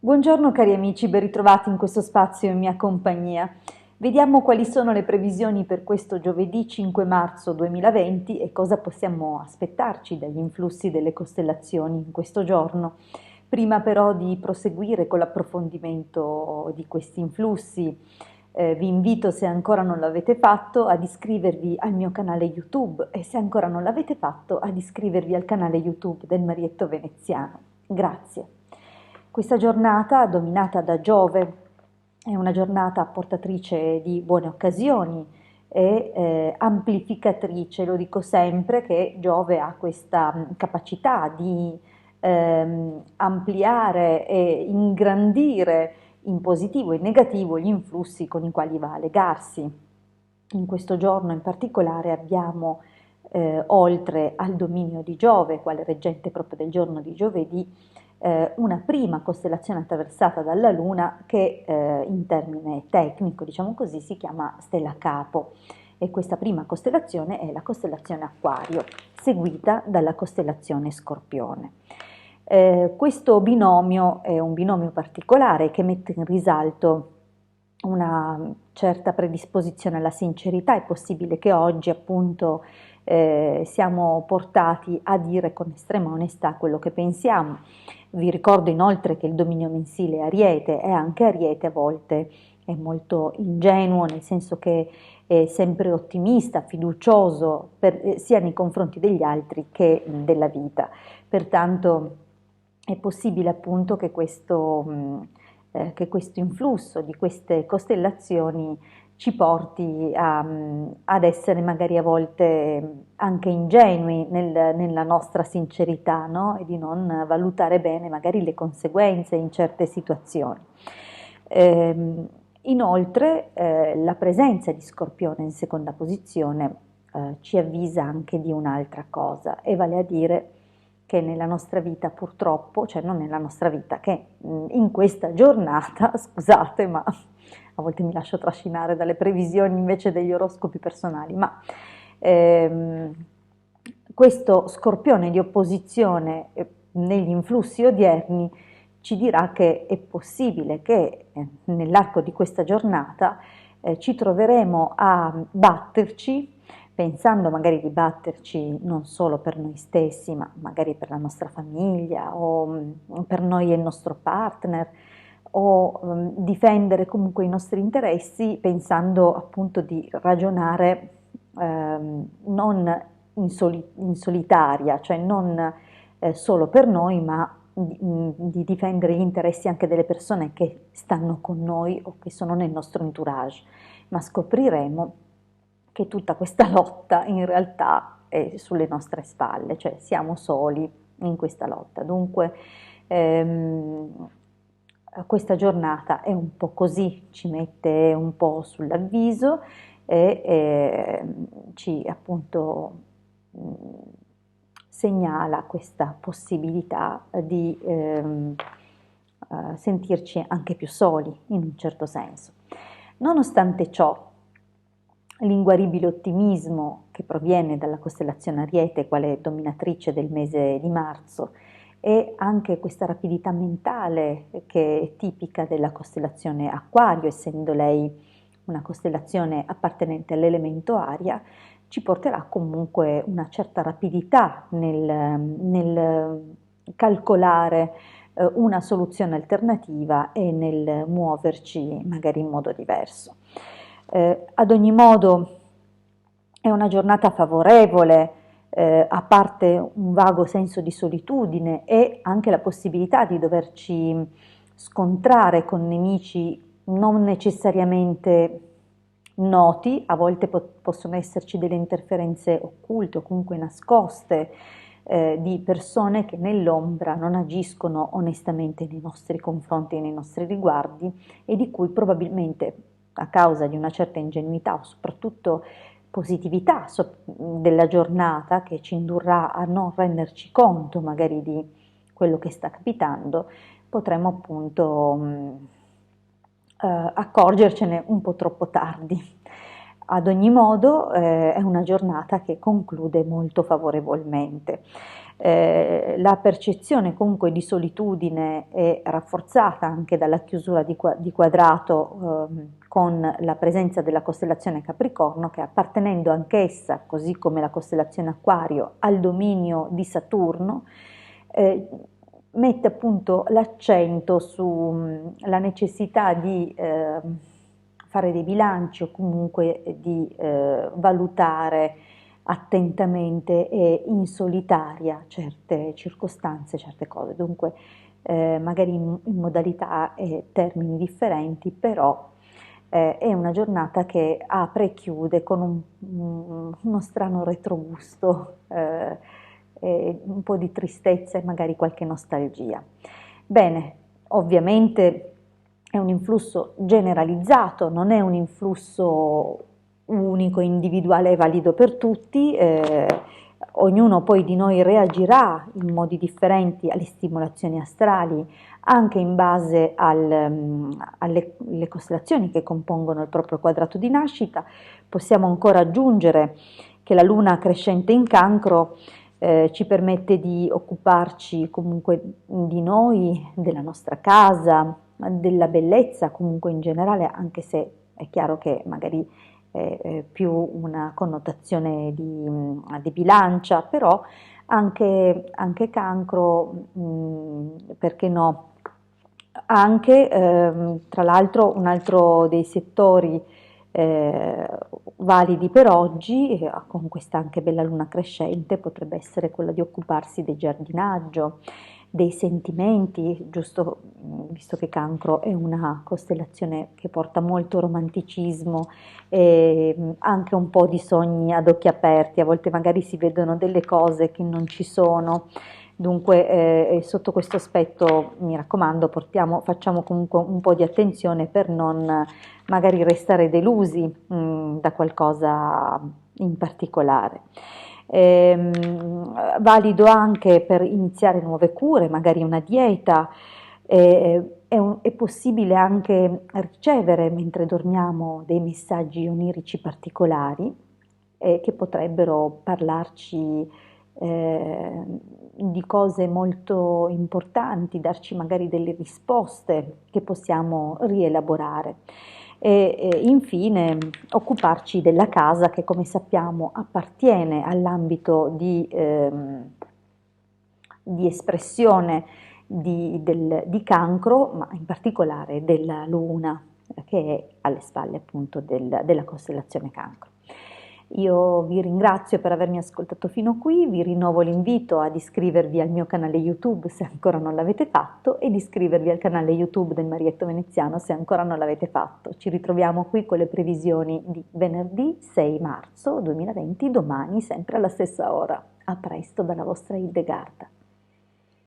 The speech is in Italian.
Buongiorno cari amici, ben ritrovati in questo spazio in mia compagnia. Vediamo quali sono le previsioni per questo giovedì 5 marzo 2020 e cosa possiamo aspettarci dagli influssi delle costellazioni in questo giorno. Prima però di proseguire con l'approfondimento di questi influssi, vi invito, se ancora non l'avete fatto, ad iscrivervi al mio canale YouTube e se ancora non l'avete fatto, ad iscrivervi al canale YouTube del Marietto Veneziano. Grazie. Questa giornata, dominata da Giove, è una giornata portatrice di buone occasioni e amplificatrice. Lo dico sempre che Giove ha questa capacità di ampliare e ingrandire in positivo e in negativo gli influssi con i quali va a legarsi. In questo giorno in particolare abbiamo, oltre al dominio di Giove, quale reggente proprio del giorno di giovedì, una prima costellazione attraversata dalla Luna che in termine tecnico, diciamo così, si chiama Stella Capo, e questa prima costellazione è la costellazione Acquario, seguita dalla costellazione Scorpione. Questo binomio è un binomio particolare che mette in risalto una certa predisposizione alla sincerità. È possibile che oggi appunto siamo portati a dire con estrema onestà quello che pensiamo. Vi ricordo inoltre che il dominio mensile è Ariete, e anche Ariete a volte è molto ingenuo, nel senso che è sempre ottimista, fiducioso sia nei confronti degli altri che della vita. Pertanto è possibile appunto che questo influsso di queste costellazioni ci porti ad essere magari a volte anche ingenui nella nostra sincerità, no? E di non valutare bene magari le conseguenze in certe situazioni. Inoltre la presenza di Scorpione in seconda posizione ci avvisa anche di un'altra cosa, e vale a dire che nella nostra vita purtroppo, cioè non nella nostra vita, che in questa giornata, scusate, ma a volte mi lascio trascinare dalle previsioni invece degli oroscopi personali, ma questo Scorpione di opposizione negli influssi odierni ci dirà che è possibile che nell'arco di questa giornata ci troveremo a batterci, pensando magari di batterci non solo per noi stessi, ma magari per la nostra famiglia o per noi e il nostro partner, o difendere comunque i nostri interessi pensando appunto di ragionare non in solitaria, cioè non solo per noi, ma di difendere gli interessi anche delle persone che stanno con noi o che sono nel nostro entourage. Ma scopriremo che tutta questa lotta in realtà è sulle nostre spalle, cioè siamo soli in questa lotta. Dunque questa giornata è un po' così, ci mette un po' sull'avviso e ci appunto segnala questa possibilità di sentirci anche più soli in un certo senso. Nonostante ciò, l'inguaribile ottimismo che proviene dalla costellazione Ariete, quale dominatrice del mese di marzo, e anche questa rapidità mentale che è tipica della costellazione Acquario, essendo lei una costellazione appartenente all'elemento aria, ci porterà comunque una certa rapidità nel calcolare una soluzione alternativa e nel muoverci magari in modo diverso. Ad ogni modo è una giornata favorevole, a parte un vago senso di solitudine e anche la possibilità di doverci scontrare con nemici non necessariamente noti. A volte possono esserci delle interferenze occulte o comunque nascoste di persone che nell'ombra non agiscono onestamente nei nostri confronti e nei nostri riguardi, e di cui probabilmente, a causa di una certa ingenuità o soprattutto positività della giornata che ci indurrà a non renderci conto magari di quello che sta capitando, potremo appunto accorgercene un po' troppo tardi. ad ogni modo è una giornata che conclude molto favorevolmente. La percezione comunque di solitudine è rafforzata anche dalla chiusura di quadrato con la presenza della costellazione Capricorno, che appartenendo anch'essa, così come la costellazione Acquario, al dominio di Saturno, mette appunto l'accento sulla necessità di fare dei bilanci o comunque di valutare attentamente e in solitaria certe circostanze, certe cose. Dunque, magari in modalità e termini differenti, però è una giornata che apre e chiude con uno strano retrogusto, un po' di tristezza e magari qualche nostalgia. Bene, ovviamente è un influsso generalizzato, non è un influsso unico, individuale e valido per tutti, ognuno poi di noi reagirà in modi differenti alle stimolazioni astrali, anche in base alle costellazioni che compongono il proprio quadrato di nascita. Possiamo ancora aggiungere che la luna crescente in Cancro ci permette di occuparci comunque di noi, della nostra casa, della bellezza comunque in generale, anche se è chiaro che magari è più una connotazione di bilancia, però anche Cancro, perché no? Anche, tra l'altro, un altro dei settori eh, validi per oggi, con questa anche bella luna crescente, potrebbe essere quello di occuparsi del giardinaggio, dei sentimenti, giusto, visto che Cancro è una costellazione che porta molto romanticismo e anche un po' di sogni ad occhi aperti, a volte magari si vedono delle cose che non ci sono. Dunque, sotto questo aspetto, mi raccomando, facciamo comunque un po' di attenzione per non magari restare delusi da qualcosa in particolare. Valido anche per iniziare nuove cure, magari una dieta. È possibile anche ricevere mentre dormiamo dei messaggi onirici particolari che potrebbero parlarci di cose molto importanti, darci magari delle risposte che possiamo rielaborare. E infine occuparci della casa che, come sappiamo, appartiene all'ambito di espressione di Cancro, ma in particolare della Luna, che è alle spalle appunto della costellazione Cancro. Io vi ringrazio per avermi ascoltato fino qui, vi rinnovo l'invito ad iscrivervi al mio canale YouTube se ancora non l'avete fatto e di iscrivervi al canale YouTube del Marietto Veneziano se ancora non l'avete fatto. Ci ritroviamo qui con le previsioni di venerdì 6 marzo 2020, domani sempre alla stessa ora. A presto dalla vostra Hildegarda.